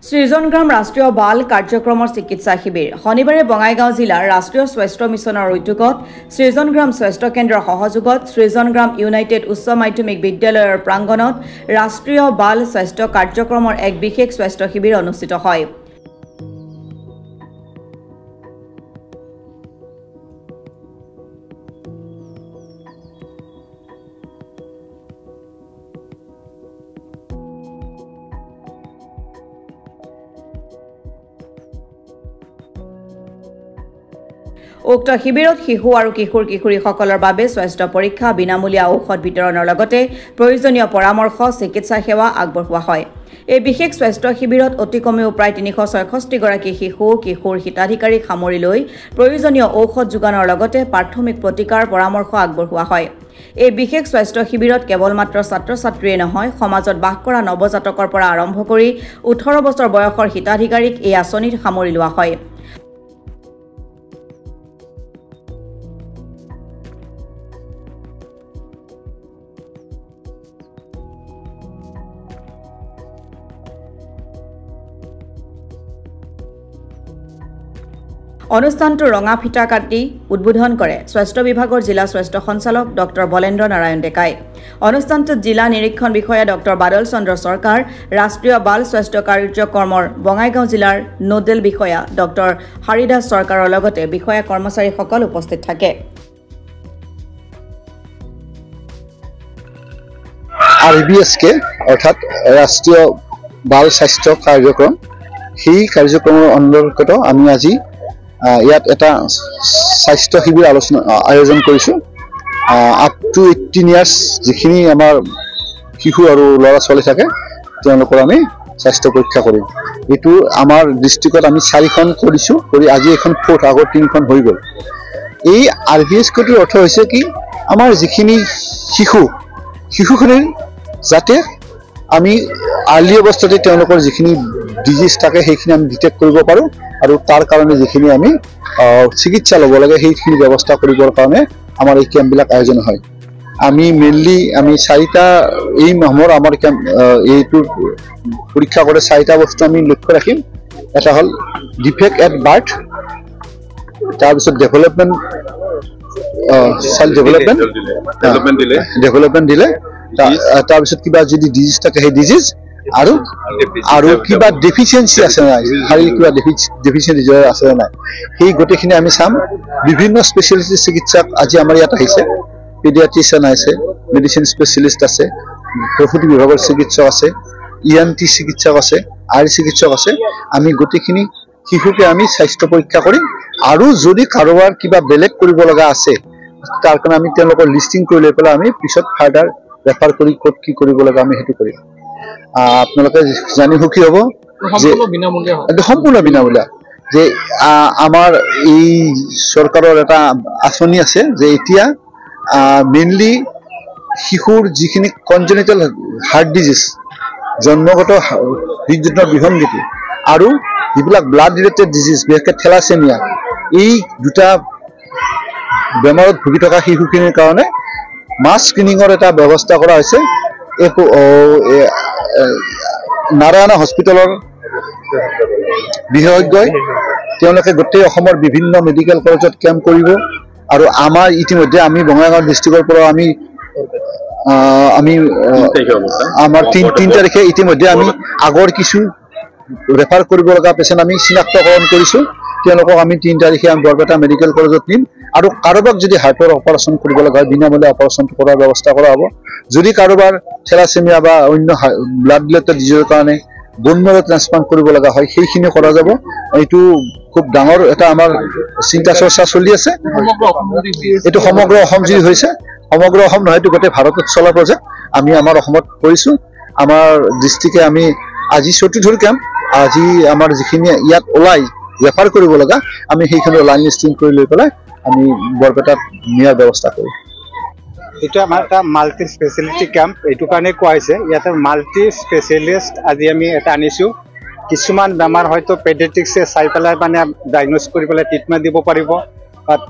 সৃজনগ্ৰাম ৰাষ্ট্ৰীয় বাল কাৰ্যক্ৰমৰ চিকিৎসা শিবিৰ শনিবাৰে বঙাইগাঁও জিলাৰ ৰাষ্ট্ৰীয় স্বাস্থ্য মিছনৰ উদ্যোগত সৃজনগ্ৰাম স্বাস্থ্য কেন্দ্ৰৰ সহযোগত সৃজনগ্ৰাম ইউনাইটেড উচ্চ মাধ্যমিক বিদ্যালয়ৰ প্ৰাংগণত ৰাষ্ট্ৰীয় বাল স্বাস্থ্য কাৰ্যক্ৰমৰ এক বিশেষ স্বাস্থ্য শিবিৰ অনুষ্ঠিত হয়। উক্ত শিবিৰত শিশু আৰু কিশোৰ-কিশোৰীসকলৰ বাবে স্বাস্থ্য পৰীক্ষা, বিনামূলীয়া ঔষধ বিতৰণৰ লগতে প্ৰয়োজনীয় পৰামৰ্শ, চিকিৎসা সেৱা আগবঢ়োৱা হয়। এই বিশেষ স্বাস্থ্য শিবিৰত অতি কমেও প্ৰায় ৩৬৬ গৰাকী শিশু, কিশোৰ হিতাধিকাৰীক সামৰি লৈ প্ৰয়োজনীয় ঔষধ যোগানৰ লগতে প্ৰাথমিক প্ৰতিকাৰ পৰামৰ্শ আগবঢ়োৱা হয়। এই বিশেষ স্বাস্থ্য শিবিৰত কেৱল মাত্ৰ ছাত্ৰ-ছাত্ৰীয়ে নহয়, সমাজত বাস কৰা নৱজাতকৰ পৰা আৰম্ভ কৰি ১৮ বছৰ বয়সৰ হিতাধিকাৰীক এই আঁচনিত সামৰি লোৱা হয়। অনুষ্ঠানটো ৰঙা ফিটা কাটি উদ্বোধন কৰে স্বাস্থ্য বিভাগৰ জিলা স্বাস্থ্য সঞ্চালক ডক্টৰ বলেন্দ্ৰ নাৰায়ণ ডেকাই। অনুষ্ঠানটোত জিলা নিৰীক্ষণ বিষয়া ডক্টৰ বাদল চন্দ্ৰ চৰকাৰ, ৰাষ্ট্ৰীয় বাল স্বাস্থ্য কাৰ্যক্ৰমৰ বঙাইগাঁও জিলাৰ নোডেল বিষয়া ডক্টৰ হৰিদাস চৰকাৰৰ লগতে বিষয়া কৰ্মচাৰীসকল উপস্থিত থাকে। RBSK অৰ্থাৎ ৰাষ্ট্ৰীয় বাল স্বাস্থ্য কাৰ্যক্ৰম, সেই কাৰ্যক্ৰমৰ অন্তৰ্গত আমি আজি ইয়াত এটা স্বাস্থ্য শিবিৰ আয়োজন কৰিছোঁ। আপ টু 18 ইয়াৰ্ছ যিখিনি আমাৰ শিশু আৰু ল'ৰা ছোৱালী থাকে তেওঁলোকৰ আমি স্বাস্থ্য পৰীক্ষা কৰিম। এইটো আমাৰ ডিষ্ট্ৰিক্টত আমি 4খন কৰিছোঁ, কৰি আজি এখন 4th, আগৰ 3খন হৈ গ'ল। এই RBSKটোৰ অৰ্থ হৈছে কি, আমাৰ যিখিনি শিশুখিনিৰ যাতে আমি আৰ্লি অৱস্থাতে তেওঁলোকৰ যিখিনি ডিজিজ থাকে সেইখিনি আমি ডিটেক্ট কৰিব পাৰোঁ আৰু তাৰ কাৰণে যিখিনি আমি চিকিৎসা ল'ব লাগে সেইখিনি ব্যৱস্থা কৰিবৰ কাৰণে আমাৰ এই কেম্পবিলাক আয়োজন হয়। আমি মেইনলি 4টা এই মাহৰ আমাৰ কেম্প এইটো পৰীক্ষা কৰে 4টা বস্তু আমি লক্ষ্য ৰাখিম। এটা হ'ল ডিফেক্ট এট বাৰ্থ, তাৰপিছত ডেভেলপমেণ্ট, চাইল্ড ডেভেলপমেণ্ট দিলে, তাৰপিছত কিবা যদি ডিজিজ থাকে সেই ডিজিজ আৰু কিবা ডেফিচিয়েঞ্চি আছে নাই, শাৰীৰিক কিবা ডেফিচিয়েঞ্চি আছে নাই, সেই গোটেইখিনি আমি চাম। বিভিন্ন স্পেচিয়েলিটি চিকিৎসক আজি আমাৰ ইয়াত আহিছে, পিডিয়াট্ৰিচিয়ান আছে, মেডিচিন স্পেচিয়েলিষ্ট আছে, প্ৰসূতি বিভাগৰ চিকিৎসক আছে, ENT চিকিৎসক আছে, চিকিৎসক আছে। আমি গোটেইখিনি শিশুকে আমি স্বাস্থ্য পৰীক্ষা কৰিম আৰু যদি কাৰোবাৰ কিবা বেলেগ কৰিব লগা আছে তাৰ কাৰণে আমি তেওঁলোকৰ লিষ্টিং কৰি লৈ পেলাই আমি পিছত ফাৰ্ডাৰ ৰেফাৰ কৰি ক'ত কি কৰিব লাগে আমি সেইটো কৰিম। আপোনালোকে জানি সুখী হ'ব যে সম্পূৰ্ণ বিনামূলীয়া যে আমাৰ এই চৰকাৰৰ এটা আঁচনি আছে যে এতিয়া মেইনলি শিশুৰ যিখিনি কনজেনিটেল হাৰ্ট ডিজিজ, জন্মগত হৃদযন্ত্ৰৰ বিসংগতি আৰু যিবিলাক ব্লাড ৰিলেটেড ডিজিজ, বিশেষকৈ থেলাছেমিয়া, এই দুটা বেমাৰত ভুগি থকা শিশুখিনিৰ কাৰণে মাছ স্ক্ৰিনিঙৰ এটা ব্যৱস্থা কৰা হৈছে। নাৰায়ণা হস্পিটেলৰ বিশেষজ্ঞই তেওঁলোকে গোটেই অসমৰ বিভিন্ন মেডিকেল কলেজত কেম্প কৰিব আৰু আমাৰ ইতিমধ্যে আমি বঙাইগাঁও ডিষ্ট্ৰিক্টৰ পৰা আমাৰ 3 তাৰিখে ইতিমধ্যে আমি আগৰ কিছু ৰেফাৰ কৰিব লগা পেচেণ্ট আমি চিনাক্তকৰণ কৰিছোঁ। তেওঁলোকক আমি 3 তাৰিখে আমি বৰপেটা মেডিকেল কলেজত নিম আৰু কাৰোবাক যদি হাৰ্টৰ অপাৰেশ্যন কৰিব লগা হয় বিনামূলীয়া অপাৰেশ্যনটো কৰাৰ ব্যৱস্থা কৰা হ'ব। যদি কাৰোবাৰ থেলাছেমিয়া বা অন্য ব্লাড ৰিলেটেড ডিজিজৰ কাৰণে বোন মেৰো ট্ৰান্সপ্লান্ট কৰিব লগা হয় সেইখিনিও কৰা যাব। এইটো খুব ডাঙৰ এটা আমাৰ চিন্তা চৰ্চা চলি আছে। এইটো সমগ্ৰ অসম জুৰি হৈছে, সমগ্ৰ অসম নহয়, এইটো গোটেই ভাৰতত চলা প্ৰজেক্ট। আমি আমাৰ অসমত কৰিছোঁ। আমাৰ ডিষ্ট্ৰিক্টে আমি আজি 34 কেম্প, আজি আমাৰ যিখিনি ইয়াত ওলাই ৰেফাৰ কৰিব লগা আমি সেইখিনি লাইন লিষ্টিং কৰি লৈ পেলাই আমি বৰপেটাত নিয়াৰ ব্যৱস্থা কৰোঁ। এইটো আমাৰ এটা মাল্টি স্পেচিয়েলিটি কেম্প, এইটো কাৰণে কোৱা হৈছে। ইয়াতে মাল্টি স্পেচিয়েলিষ্ট আজি আমি এটা আনিছোঁ। কিছুমান বেমাৰ হয়তো পেডিয়াট্ৰিক্সে চাই পেলাই ডায়াগন'জ কৰি পেলাই ট্ৰিটমেণ্ট দিব পাৰিব, বাট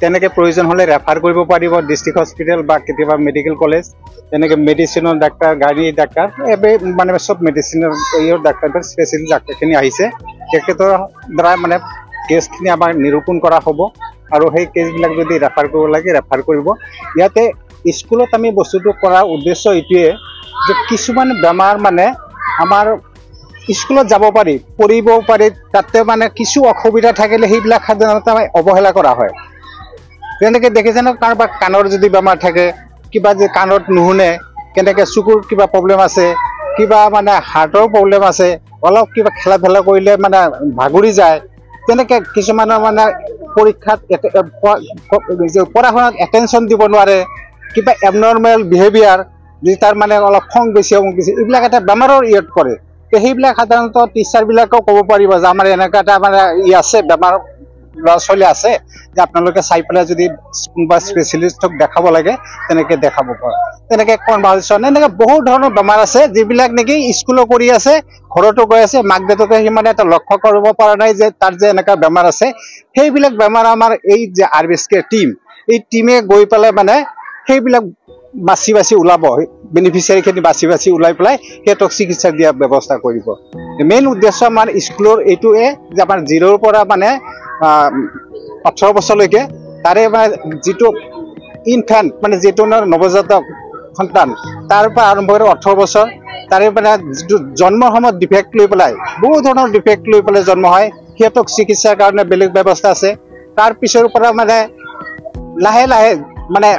তেনেকৈ প্ৰয়োজন হ'লে ৰেফাৰ কৰিব পাৰিব ডিষ্ট্ৰিক্ট হস্পিটেল বা কেতিয়াবা মেডিকেল কলেজ, তেনেকৈ মেডিচিনৰ ডাক্তৰ, গাড়ী ডাক্তৰ, মানে চব মেডিচিনৰ ডাক্তৰ স্পেচিয়েলিষ্ট ডাক্তৰখিনি আহিছে। তেখেতৰ দ্বাৰা মানে কেছখিনি আমাৰ নিৰূপণ কৰা হ'ব আৰু সেই কেছবিলাক যদি ৰেফাৰ কৰিব লাগে ৰেফাৰ কৰিব। ইয়াতে স্কুলত আমি বস্তুটো কৰাৰ উদ্দেশ্য এইটোৱে যে কিছুমান বেমাৰ মানে আমাৰ স্কুলত যাব পাৰি, পঢ়িবও পাৰি, তাতে মানে কিছু অসুবিধা থাকিলে সেইবিলাক সাধাৰণতে অৱহেলা কৰা হয়। যেনেকৈ দেখিছেনে কাৰোবাৰ কাণৰ যদি বেমাৰ থাকে, কিবা যে কাণত নুশুনে, কেনেকৈ চকুৰ কিবা প্ৰব্লেম আছে, কিবা মানে হাৰ্টৰ প্ৰব্লেম আছে, অলপ কিবা খেলা ধূলা কৰিলে মানে ভাগৰি যায়, তেনেকৈ কিছুমানৰ মানে পৰীক্ষাত পঢ়া শুনাত এটেনশ্যন দিব নোৱাৰে, কিবা এবনৰ্মেল বিহেভিয়াৰ, যদি তাৰ মানে অলপ খং বেছি অমুক বেছি, এইবিলাক এটা বেমাৰৰ ইয়াত পৰে। সেইবিলাক সাধাৰণতে টিচাৰবিলাকেও ক'ব পাৰিব যে আমাৰ এনেকুৱা এটা মানে আছে বেমাৰ ল'ৰা ছোৱালী আছে যে আপোনালোকে চাই পেলাই যদি কোনোবা স্পেচিয়েলিষ্টক দেখাব লাগে তেনেকৈ দেখাব পাৰে। তেনেকৈ কনভালচন, এনেকৈ বহুত ধৰণৰ বেমাৰ আছে যিবিলাক নেকি স্কুলো কৰি আছে, ঘৰতো গৈ আছে, মাক দেউতাকে সিমান এটা লক্ষ্য কৰিব পৰা নাই যে তাৰ যে এনেকুৱা বেমাৰ আছে। সেইবিলাক বেমাৰ আমাৰ এই যে RBSK টীম, এই টীমে গৈ পেলাই মানে সেইবিলাক বাছি বাছি ওলাব, বেনিফিচিয়াৰীখিনি বাছি বাছি ওলাই পেলাই সিহঁতক চিকিৎসা দিয়াৰ ব্যৱস্থা কৰিব। মেইন উদ্দেশ্য আমাৰ স্কুলৰ এইটোৱে যে আমাৰ 0ৰ পৰা মানে 18 বছৰলৈকে তাৰে মানে যিটো ইনফেণ্ট মানে যিটো নৱজাতক সন্তান, তাৰ পৰা আৰম্ভ কৰি 18 বছৰ, তাৰে মানে যিটো জন্মৰ সময়ত ডিফেক্ট লৈ পেলাই, বহু ধৰণৰ ডিফেক্ট লৈ পেলাই জন্ম হয়, সিহঁতক চিকিৎসাৰ কাৰণে বেলেগ ব্যৱস্থা আছে। তাৰ পিছৰ পৰা মানে লাহে লাহে মানে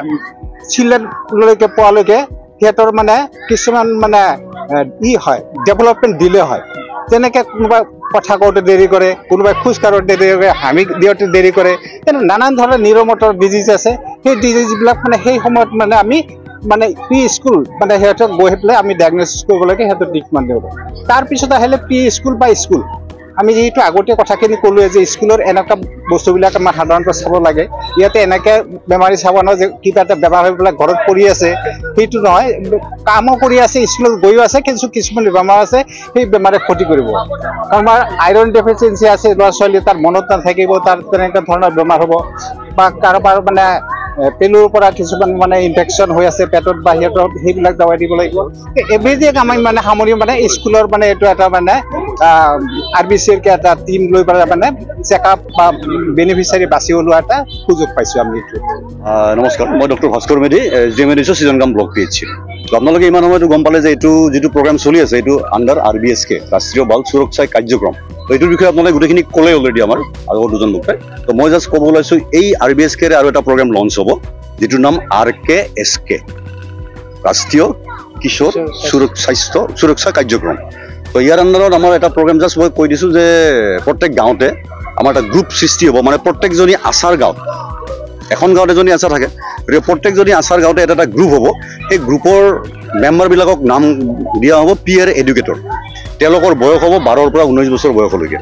চিলড্ৰেনলৈকে পোৱালৈকে সিহঁতৰ মানে কিছুমান মানে হয় ডেভেলপমেণ্ট দিলে হয়। তেনেকৈ কোনোবাই কথা কওঁতে দেৰি কৰে, কোনোবাই খোজ কাঢ়োতে দেৰি কৰে, হামি দিওঁতে দেৰি কৰে, তেনে নানান ধৰণৰ নিউৰ'মটৰ ডিজিজ আছে। সেই ডিজিজবিলাক মানে সেই সময়ত মানে আমি মানে প্ৰি স্কুল মানে সিহঁতক গৈ পেলাই আমি ডায়েগন'চিছ কৰিব লাগে, সিহঁতৰ ট্ৰিটমেণ্ট দিব। তাৰপিছত আহিলে প্ৰি স্কুল বা স্কুল। আমি যিহেতু আগতে কথাখিনি ক'লোৱে যে স্কুলৰ এনেকুৱা বস্তুবিলাক আমাৰ সাধাৰণতে চাব লাগে। ইয়াতে এনেকৈ বেমাৰী চাব নহয় যে কিবা এটা বেমাৰ হৈ পেলাই ঘৰত পৰি আছে, সেইটো নহয়, কামো কৰি আছে, স্কুলত গৈও আছে, কিন্তু কিছুমান বেমাৰ আছে সেই বেমাৰে ক্ষতি কৰিব। আমাৰ আইৰণ ডেফিচিয়েঞ্চি আছে, ল'ৰা ছোৱালী তাৰ মনত নাথাকিব, তাৰ তেনেকুৱা ধৰণৰ বেমাৰ হ'ব। বা কাৰোবাৰ মানে পেলুৰ পৰা কিছুমান মানে ইনফেকশ্যন হৈ আছে পেটত বা সিহঁতৰ, সেইবিলাক দবাই দিব লাগিব। এভৰিথিং আমি মানে সামৰি মানে স্কুলৰ মানে এইটো এটা মানে RBCৰ এটা টিম লৈ পেলাই মানে চেকআপ বা বেনিফিচিয়াৰী বাছি ওলোৱা এটা সুযোগ পাইছোঁ আমি। নমস্কাৰ, মই ডক্টৰ ভাস্কৰ মেধি, GMDHৰ চিজনগাম ব্লক PH। আপোনালোকে ইমান সময়তো গম পালে যে এইটো যিটো প্ৰগ্ৰাম চলি আছে এইটো আণ্ডাৰ RBSK, ৰাষ্ট্ৰীয় বাল সুৰক্ষা কাৰ্যক্ৰম। তো এইটোৰ বিষয়ে আপোনালোকে গোটেইখিনি ক'লে অলৰেডি আমাৰ আগৰ দুজন লোকে। তো মই জাষ্ট ক'ব ওলাইছোঁ এই RBSKৰে আৰু এটা প্ৰগ্ৰাম লঞ্চ হ'ব যিটোৰ নাম RKSK, ৰাষ্ট্ৰীয় কিশোৰ স্বাস্থ্য সুৰক্ষা কাৰ্যক্ৰম। তো ইয়াৰ আণ্ডাৰত আমাৰ এটা প্ৰগ্ৰাম জাষ্ট মই কৈ দিছোঁ যে প্ৰত্যেক গাঁৱতে আমাৰ এটা গ্ৰুপ সৃষ্টি হ'ব। মানে প্ৰত্যেকজনী আচাৰ গাঁৱত, এখন গাঁৱত এজনী আচাৰ থাকে, গতিকে প্ৰত্যেকজনী আচাৰ গাঁৱতে এটা এটা গ্ৰুপ হ'ব। সেই গ্ৰুপৰ মেম্বাৰবিলাকক নাম দিয়া হ'ব পিয়াৰ এডুকেটৰ। তেওঁলোকৰ বয়স হ'ব 12ৰ পৰা 19 বছৰ বয়সলৈকে।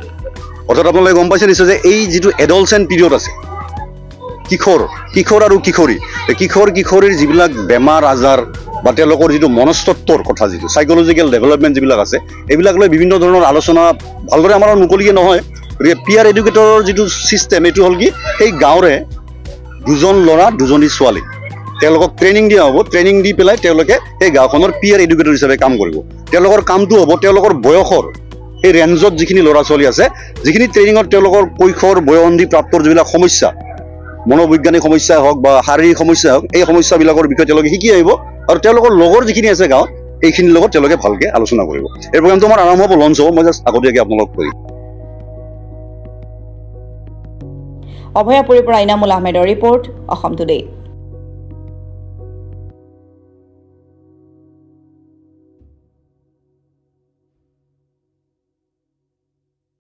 অৰ্থাৎ আপোনালোকে গম পাইছে নিশ্চয় যে এই যিটো এডলচেণ্ট পিৰিয়ড আছে, কিশোৰ আৰু কিশোৰী, কিশোৰ কিশোৰীৰ যিবিলাক বেমাৰ আজাৰ বা তেওঁলোকৰ যিটো মনস্তত্বৰ কথা, যিটো চাইক'লজিকেল ডেভেলপমেণ্ট যিবিলাক আছে, এইবিলাক লৈ বিভিন্ন ধৰণৰ আলোচনা ভালদৰে আমাৰ মুকলিকে নহয়। গতিকে পিয়াৰ এডুকেটৰৰ যিটো ছিষ্টেম এইটো হ'ল কি, সেই গাঁৱৰে 2জন ল'ৰা 2জনী ছোৱালী, তেওঁলোকক ট্ৰেইনিং দিয়া হ'ব। ট্ৰেইনিং দি পেলাই তেওঁলোকে সেই গাঁওখনৰ পিয়াৰ এডুকেটৰ হিচাপে কাম কৰিব। তেওঁলোকৰ কামটো হ'ব তেওঁলোকৰ বয়সৰ সেই ৰেঞ্জত যিখিনি ল'ৰা ছোৱালী আছে, যিখিনি ট্ৰেইনিঙত তেওঁলোকৰ কৈশোৰ বয়সন্ধি প্ৰাপ্তৰ যিবিলাক সমস্যা, মনোবৈজ্ঞানিক সমস্যাই হওক বা শাৰীৰিক সমস্যাই হওক, এই সমস্যাবিলাকৰ বিষয়ে তেওঁলোকে শিকি আহিব আৰু তেওঁলোকৰ লগৰ যিখিনি আছে গাঁৱত এইখিনিৰ লগত তেওঁলোকে ভালকৈ আলোচনা কৰিব। এই প্ৰগ্ৰামটো আমাৰ আৰম্ভ হ'ব, লঞ্চ হ'ব। মই জাষ্ট আগতীয়াকৈ আপোনালোকক কৈ দিম। অভয়াপুৰীৰ পৰা ইনামুল আহমেদৰ ৰিপৰ্ট, অসম টুডে।